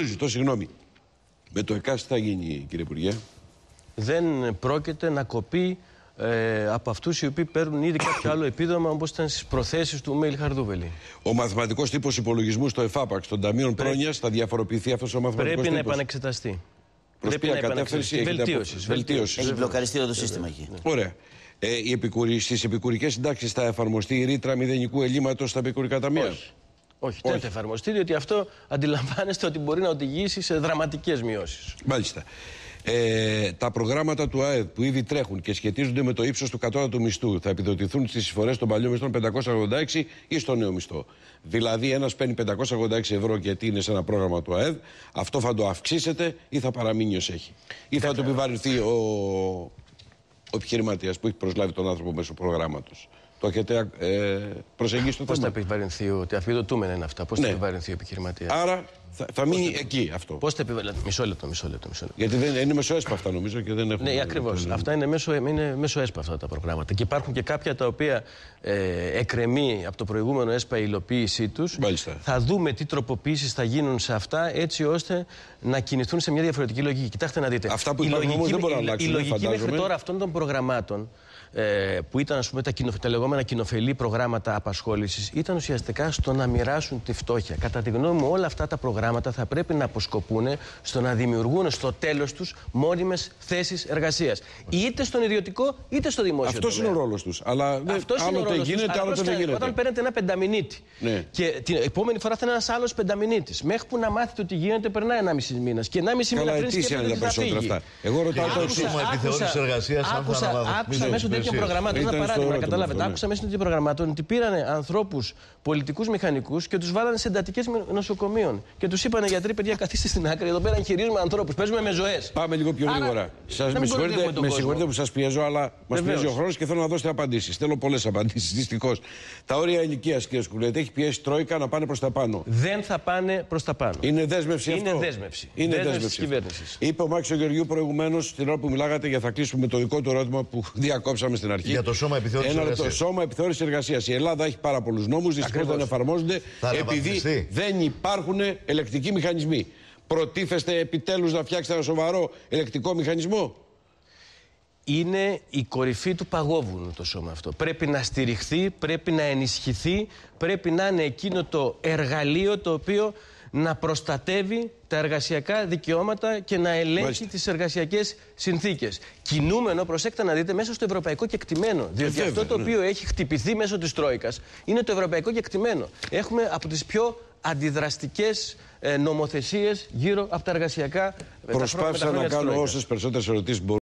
Ζητώ συγγνώμη. Με το ΕΚΑΣ τι θα γίνει, κύριε Υπουργέ? Δεν πρόκειται να κοπεί από αυτούς οι οποίοι παίρνουν ήδη κάποιο άλλο επίδομα, όπως ήταν στις προθέσεις του Μέλη Χαρδούβελη. Ο μαθηματικός τύπος υπολογισμού στο ΕΦΑΠΑΞ των Ταμείων Πρόνοιας θα διαφοροποιηθεί αυτός ο μαθηματικός τύπος? Πρέπει να επανεξεταστεί. Προς ποια κατεύθυνση? Βελτίωση. Έχει μπλοκαριστεί το σύστημα εκεί. Ωραία. Στις επικουρικές συντάξεις θα εφαρμοστεί η ρήτρα μηδενικού ελλείμματος στα επικουρικά ταμεία? Όχι, δεν θα εφαρμοστεί, διότι αυτό αντιλαμβάνεστε ότι μπορεί να οδηγήσει σε δραματικές μειώσεις. Μάλιστα. Τα προγράμματα του ΑΕΔ που ήδη τρέχουν και σχετίζονται με το ύψος του κατώτατου μισθού θα επιδοτηθούν στις εισφορές των παλιών μισθών 586 ή στο νέο μισθό? Δηλαδή, ένας παίρνει 586 ευρώ γιατί είναι σε ένα πρόγραμμα του ΑΕΔ, αυτό θα το αυξήσετε ή θα παραμείνει ως έχει? Ή θα το επιβαρυνθεί ο επιχειρηματίας που έχει προσλάβει τον άνθρωπο μέσω προγράμματος? Το έχετε προσεγγίσει το θέμα? Πώς θα επιβαρυνθεί, ότι αφιδοτούμενα είναι αυτά, πώς θα επιβαρυνθεί ο επιχειρηματίας? Άρα θα μείνει εκεί αυτό. Πώς θα επιβαρυνθεί? Μισό λεπτό. Γιατί δεν είναι μεσοέσπα νομίζω και δεν έχουν. Ναι, ακριβώς. Αυτά είναι μέσω έσπα αυτά τα προγράμματα. Και υπάρχουν και κάποια τα οποία εκκρεμεί από το προηγούμενο έσπα η υλοποίησή τους. Μάλιστα. Θα δούμε τι τροποποίησεις θα γίνουν σε αυτά, έτσι ώστε να κινηθούν σε μια διαφορετική λογική. Κοιτάξτε να δείτε. Αυτά που υπάρχουν όμως δεν μπορούν να αλλάξουν. Η λογική μέχρι τώρα αυτών των προγραμμάτων, που ήταν ας πούμε τα λεγόμενα κοινοφελή προγράμματα απασχόλησης, ήταν ουσιαστικά στο να μοιράσουν τη φτώχεια. Κατά τη γνώμη μου, όλα αυτά τα προγράμματα θα πρέπει να αποσκοπούν στο να δημιουργούν στο τέλος τους μόνιμες θέσεις εργασίας. Είτε στον ιδιωτικό είτε στο δημόσιο τομέα. Αυτός είναι ο ρόλος τους. Αλλά άλλοτε γίνεται, άλλοτε δεν γίνεται. Όταν παίρνετε ένα πενταμηνίτη και την επόμενη φορά θα είναι ένας άλλος πενταμηνίτης, μέχρι που να μάθετε ότι γίνεται, περνάει 1,5 μήνα. Και 1,5 μήνα πριν σκέφτεται ότι θα φύγει. Εγώ ρωτάω το εξής. Άκουσα μέσω τέτοιων προγραμμάτων. Ένα παράδειγμα να καταλάβετε. Άκουσα μέσω τέτοιων προγραμμάτων ότι πήρανε ανθρώπους πολιτικούς μηχανικούς και τους βάλανε σε εντατικές νοσοκομείων. Και τους είπανε: γιατροί, παιδιά, καθίστε στην άκρη. Εδώ πέρα εγχειρίζουμε ανθρώπους. Παίζουμε με ζωές. Πάμε λίγο πιο γρήγορα. Με συγχωρείτε που σας πιέζω, αλλά μας πιέζει ο χρόνος και θέλω να δώσετε απαντήσεις. Θέλω πολλές απαντήσεις, δυστυχώς. Τα όρια ηλικίας, κύριε Σκουλέτη, έχει πιέσει Τρόικα να πάνε προς τα πάνω. Δεν θα πάνε προς τα πάνω. Είναι δέσμευση αυτό? Είναι δέσμευση της κυβέρνησης. Είπε ο Μάξος Γεωργιού προηγουμένως, την ώρα που μιλάγατε, για θα κλείσουμε με το δικό του ερώτημα που διακόψαμε στην αρχή. Για το Σώμα Επιθεώρησης Εργασίας. Το Σώμα Επιθεώρησης Εργασίας. Η Ελλάδα έχει πάρα πολλούς νόμους, δυστυχώς δεν εφαρμόζονται επειδή δεν υπάρχουν ελεκτικοί μηχανισμοί. Προτίθεστε επιτέλους να φτιάξετε ένα σοβαρό ελεκτικό μηχανισμό? Είναι η κορυφή του παγόβουνου το σώμα αυτό. Πρέπει να στηριχθεί, πρέπει να ενισχυθεί, πρέπει να είναι εκείνο το εργαλείο το οποίο να προστατεύει τα εργασιακά δικαιώματα και να ελέγχει τις εργασιακές συνθήκες. Κινούμενο, προσέξτε να δείτε, μέσα στο ευρωπαϊκό κεκτημένο. Διότι αυτό το οποίο έχει χτυπηθεί μέσω της Τρόικας είναι το ευρωπαϊκό κεκτημένο. Έχουμε από τις πιο αντιδραστικές νομοθεσίες γύρω από τα εργασιακά. Προσπάθησα να κάνω όσες περισσότερες ερωτήσεις μπορώ.